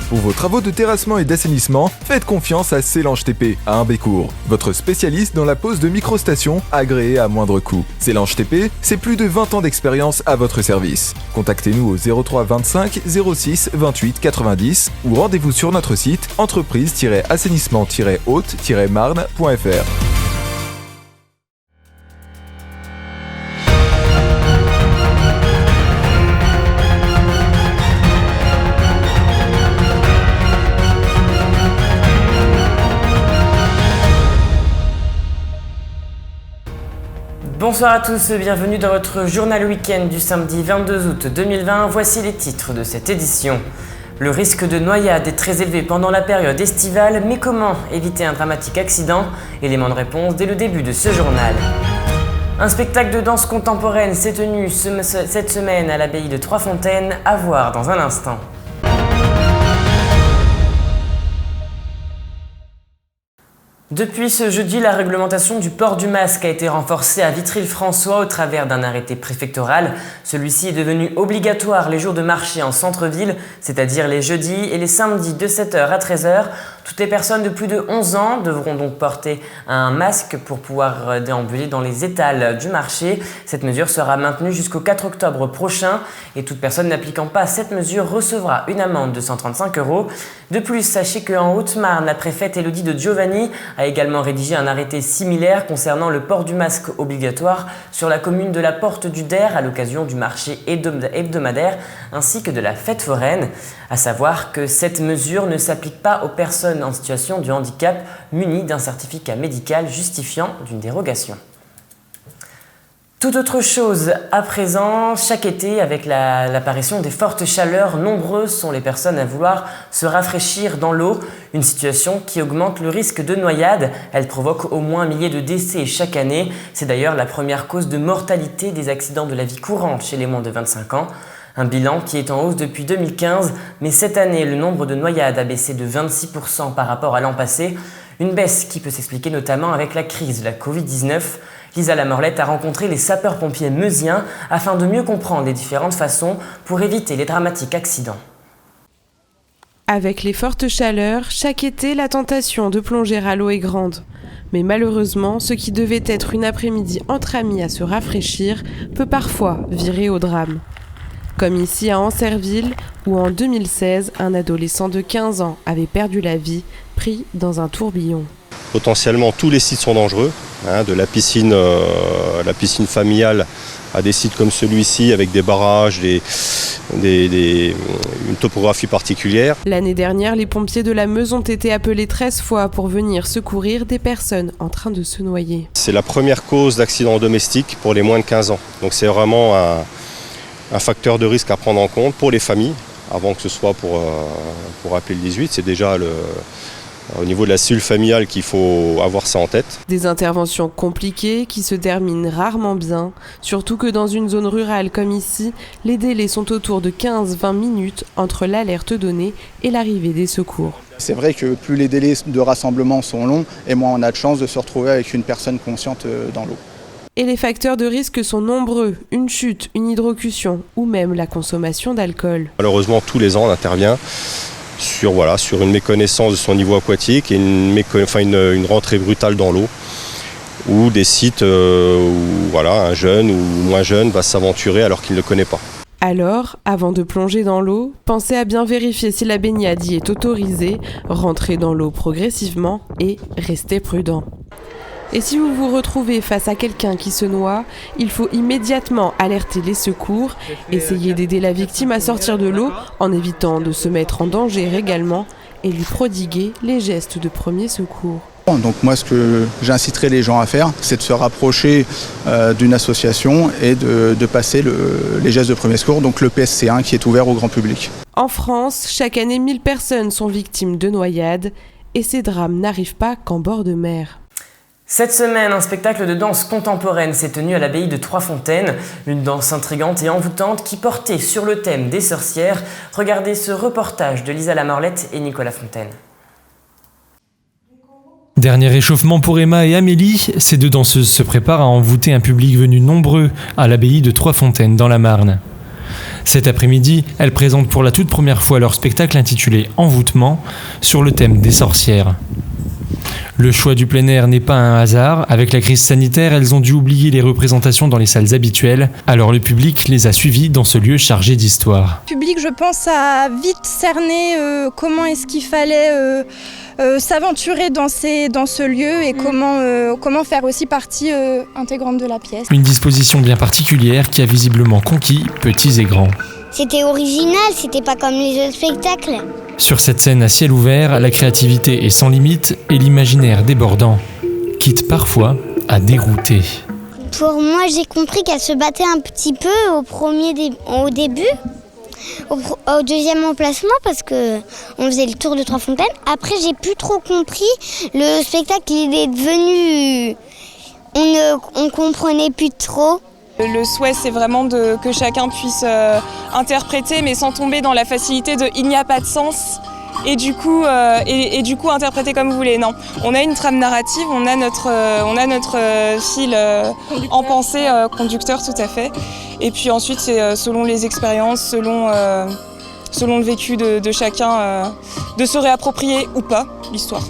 Pour vos travaux de terrassement et d'assainissement, faites confiance à Célange TP à Humbécourt, votre spécialiste dans la pose de microstations agréées à moindre coût. Célange TP, c'est plus de 20 ans d'expérience à votre service. Contactez-nous au 03 25 06 28 90 ou rendez-vous sur notre site entreprise-assainissement-haute-marne.fr. Bonsoir à tous, bienvenue dans votre journal week-end du samedi 22 août 2020. Voici les titres de cette édition. Le risque de noyade est très élevé pendant la période estivale, mais comment éviter un dramatique accident? Élément de réponse dès le début de ce journal. Un spectacle de danse contemporaine s'est tenu cette semaine à l'abbaye de Trois-Fontaines, à voir dans un instant. Depuis ce jeudi, la réglementation du port du masque a été renforcée à Vitry-le-François au travers d'un arrêté préfectoral. Celui-ci est devenu obligatoire les jours de marché en centre-ville, c'est-à-dire les jeudis et les samedis de 7h à 13h. Toutes les personnes de plus de 11 ans devront donc porter un masque pour pouvoir déambuler dans les étals du marché. Cette mesure sera maintenue jusqu'au 4 octobre prochain et toute personne n'appliquant pas cette mesure recevra une amende de 135 €. De plus, sachez qu'en Haute-Marne, la préfète Élodie de Giovanni a également rédigé un arrêté similaire concernant le port du masque obligatoire sur la commune de la Porte du Der à l'occasion du marché hebdomadaire ainsi que de la fête foraine. À savoir que cette mesure ne s'applique pas aux personnes en situation de handicap munies d'un certificat médical justifiant d'une dérogation. Tout autre chose à présent, chaque été, avec l'apparition des fortes chaleurs, nombreuses sont les personnes à vouloir se rafraîchir dans l'eau, une situation qui augmente le risque de noyade. Elle provoque au moins 1 millier de décès chaque année. C'est d'ailleurs la première cause de mortalité des accidents de la vie courante chez les moins de 25 ans. Un bilan qui est en hausse depuis 2015, mais cette année, le nombre de noyades a baissé de 26% par rapport à l'an passé. Une baisse qui peut s'expliquer notamment avec la crise de la Covid-19. Lisa Lamorlette a rencontré les sapeurs-pompiers meusiens afin de mieux comprendre les différentes façons pour éviter les dramatiques accidents. Avec les fortes chaleurs, chaque été, la tentation de plonger à l'eau est grande. Mais malheureusement, ce qui devait être une après-midi entre amis à se rafraîchir peut parfois virer au drame. Comme ici à Ancerville, où en 2016, un adolescent de 15 ans avait perdu la vie, pris dans un tourbillon. Potentiellement, tous les sites sont dangereux, de la piscine familiale à des sites comme celui-ci avec des barrages, une topographie particulière. L'année dernière, les pompiers de la Meuse ont été appelés 13 fois pour venir secourir des personnes en train de se noyer. C'est la première cause d'accident domestique pour les moins de 15 ans. Donc c'est vraiment un facteur de risque à prendre en compte pour les familles, avant que ce soit pour appeler le 18. C'est déjà au niveau de la cellule familiale qu'il faut avoir ça en tête. Des interventions compliquées qui se terminent rarement bien, surtout que dans une zone rurale comme ici, les délais sont autour de 15-20 minutes entre l'alerte donnée et l'arrivée des secours. C'est vrai que plus les délais de rassemblement sont longs, et moins on a de chances de se retrouver avec une personne consciente dans l'eau. Et les facteurs de risque sont nombreux, une chute, une hydrocution ou même la consommation d'alcool. Malheureusement, tous les ans, on intervient sur une méconnaissance de son niveau aquatique et une rentrée brutale dans l'eau, ou des sites où un jeune ou moins jeune va s'aventurer alors qu'il ne connaît pas. Alors, avant de plonger dans l'eau, pensez à bien vérifier si la baignade y est autorisée, rentrez dans l'eau progressivement et restez prudent. Et si vous vous retrouvez face à quelqu'un qui se noie, il faut immédiatement alerter les secours, essayer d'aider la victime à sortir de l'eau en évitant de se mettre en danger également et lui prodiguer les gestes de premier secours. Donc moi, ce que j'inciterai les gens à faire, c'est de se rapprocher d'une association et de passer les gestes de premier secours, donc le PSC1 qui est ouvert au grand public. En France, chaque année, 1000 personnes sont victimes de noyades et ces drames n'arrivent pas qu'en bord de mer. Cette semaine, un spectacle de danse contemporaine s'est tenu à l'abbaye de Trois-Fontaines, une danse intrigante et envoûtante qui portait sur le thème des sorcières. Regardez ce reportage de Lisa Lamorlette et Nicolas Fontaine. Dernier réchauffement pour Emma et Amélie, ces deux danseuses se préparent à envoûter un public venu nombreux à l'abbaye de Trois-Fontaines dans la Marne. Cet après-midi, elles présentent pour la toute première fois leur spectacle intitulé Envoûtement sur le thème des sorcières. Le choix du plein air n'est pas un hasard. Avec la crise sanitaire, elles ont dû oublier les représentations dans les salles habituelles. Alors le public les a suivies dans ce lieu chargé d'histoire. Le public, je pense, a vite cerné comment est-ce qu'il fallait s'aventurer dans ce lieu et comment faire aussi partie intégrante de la pièce. Une disposition bien particulière qui a visiblement conquis petits et grands. C'était original, c'était pas comme les autres spectacles. Sur cette scène à ciel ouvert, la créativité est sans limite et l'imaginaire débordant, quitte parfois à dérouter. Pour moi, j'ai compris qu'elle se battait un petit peu au début, au deuxième emplacement, parce que on faisait le tour de Trois-Fontaines. Après, j'ai plus trop compris. Le spectacle, il est devenu... On comprenait plus trop. Le souhait, c'est vraiment que chacun puisse interpréter, mais sans tomber dans la facilité de « il n'y a pas de sens ». Et du coup interpréter comme vous voulez. Non, on a une trame narrative, on a notre fil en pensée, conducteur tout à fait. Et puis ensuite, c'est selon les expériences, selon le vécu de chacun, de se réapproprier ou pas l'histoire.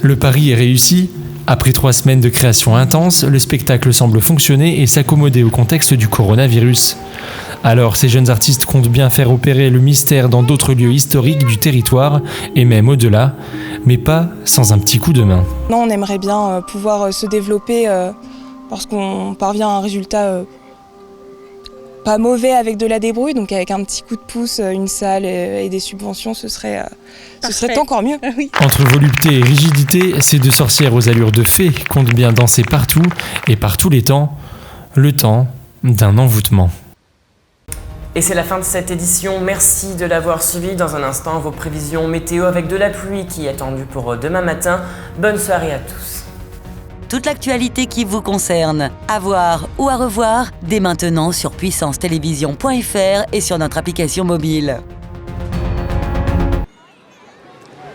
Le pari est réussi. Après 3 semaines de création intense, le spectacle semble fonctionner et s'accommoder au contexte du coronavirus. Alors, ces jeunes artistes comptent bien faire opérer le mystère dans d'autres lieux historiques du territoire et même au-delà, mais pas sans un petit coup de main. Non, on aimerait bien pouvoir se développer parce qu'on parvient à un résultat pas mauvais avec de la débrouille, donc avec un petit coup de pouce, une salle et des subventions, ce serait encore mieux. Oui. Entre volupté et rigidité, ces 2 sorcières aux allures de fées comptent bien danser partout et par tous les temps, le temps d'un envoûtement. Et c'est la fin de cette édition, merci de l'avoir suivi. Dans un instant, vos prévisions météo avec de la pluie qui est attendue pour demain matin. Bonne soirée à tous. Toute l'actualité qui vous concerne, à voir ou à revoir, dès maintenant sur puissancetélévision.fr et sur notre application mobile.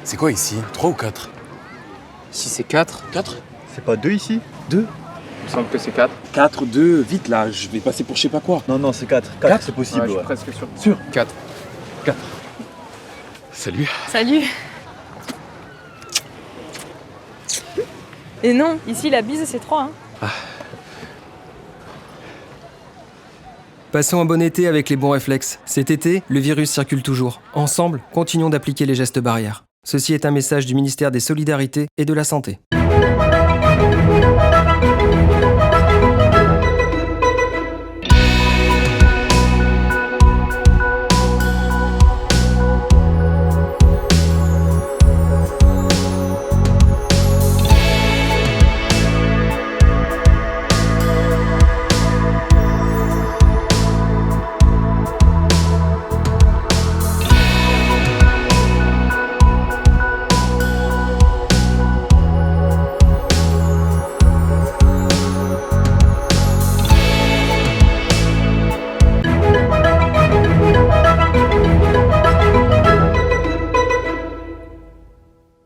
C'est quoi ici? 3 ou 4? Si c'est 4. 4? C'est pas 2 ici? 2? Il me semble que c'est 4. 4, 2, vite là, je vais passer pour je sais pas quoi. Non, c'est 4. 4, c'est possible. Ouais, ouais. Je suis presque sûr. Sûr? 4. 4. Salut. Salut. Et non, ici la bise c'est 3. Passons un bon été avec les bons réflexes. Cet été, le virus circule toujours. Ensemble, continuons d'appliquer les gestes barrières. Ceci est un message du ministère des Solidarités et de la Santé.